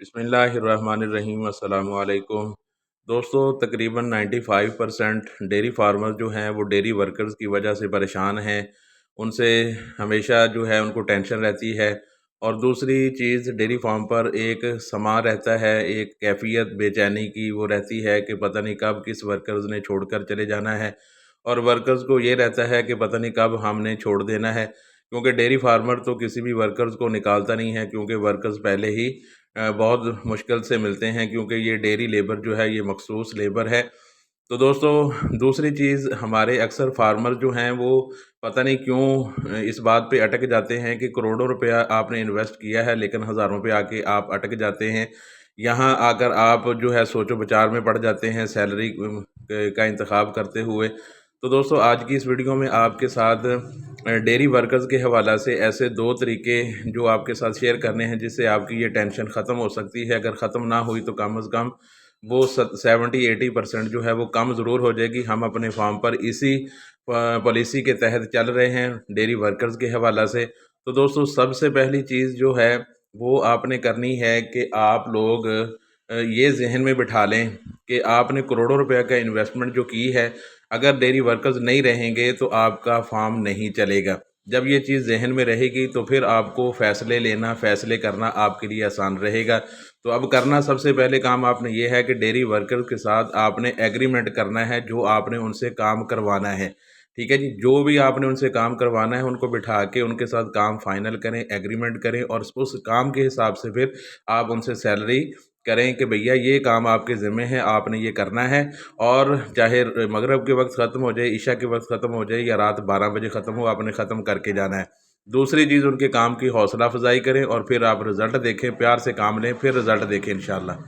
बिस्मिल्लाहिर्रहमानिर्रहीम अस्सलामु अलैकुम। दोस्तों, तकरीबन 95% डेयरी फार्मर जो हैं वो डेयरी वर्कर्स की वजह से परेशान हैं। उनसे हमेशा जो है उनको टेंशन रहती है। और दूसरी चीज़, डेयरी फार्म पर एक समा रहता है, एक कैफियत बेचैनी की वो रहती है कि पता नहीं कब किस वर्कर्स ने छोड़कर चले जाना है। और वर्कर्स को ये रहता है कि पता नहीं कब हमने छोड़ देना है, क्योंकि डेयरी फार्मर तो किसी भी वर्कर्स को निकालता नहीं है, क्योंकि वर्कर्स पहले ही बहुत मुश्किल से मिलते हैं, क्योंकि ये डेयरी लेबर जो है ये मखसूस लेबर है। तो दोस्तों, दूसरी चीज़, हमारे अक्सर फार्मर जो हैं वो पता नहीं क्यों इस बात पे अटक जाते हैं कि करोड़ों रुपया आपने इन्वेस्ट किया है, लेकिन हज़ारों पे आके आप अटक जाते हैं। यहाँ आकर आप जो है सोचो विचार में पड़ जाते हैं सैलरी का इंतखाब करते हुए। तो दोस्तों, आज की इस वीडियो में आपके साथ डेयरी वर्कर्स के हवाला से ऐसे दो तरीके जो आपके साथ शेयर करने हैं, जिससे आपकी ये टेंशन ख़त्म हो सकती है। अगर ख़त्म ना हुई तो कम अज़ कम वो 70-80% जो है वो कम ज़रूर हो जाएगी। हम अपने फार्म पर इसी पॉलिसी के तहत चल रहे हैं डेयरी वर्कर्स के हवाला से। तो दोस्तों, सबसे पहली चीज़ जो है वो आपने करनी है कि आप लोग ये ज़हन में बिठा लें कि आपने करोड़ों रुपए का इन्वेस्टमेंट जो की है, अगर डेयरी वर्कर्स नहीं रहेंगे तो आपका फार्म नहीं चलेगा। जब ये चीज़ ज़हन में रहेगी तो फिर आपको फ़ैसले लेना, फ़ैसले करना आपके लिए आसान रहेगा। तो अब करना सबसे पहले काम आपने ये है कि डेयरी वर्कर के साथ आपने एग्रीमेंट करना है, जो आपने उनसे काम करवाना है। ठीक है जी, जो भी आपने उनसे काम करवाना है उनको बिठा के उनके साथ काम फाइनल करें, एग्रीमेंट करें, और उस काम के हिसाब से फिर आप उनसे सैलरी करें कि भैया ये काम आपके ज़िम्मे है, आपने ये करना है। और चाहे मगरिब के वक्त ख़त्म हो जाए, इशा के वक्त ख़त्म हो जाए, या रात 12 बजे ख़त्म हो, आपने ख़त्म करके जाना है। दूसरी चीज़, उनके काम की हौसला अफजाई करें और फिर आप रिज़ल्ट देखें, प्यार से काम लें, फिर रिज़ल्ट देखें इंशाअल्लाह।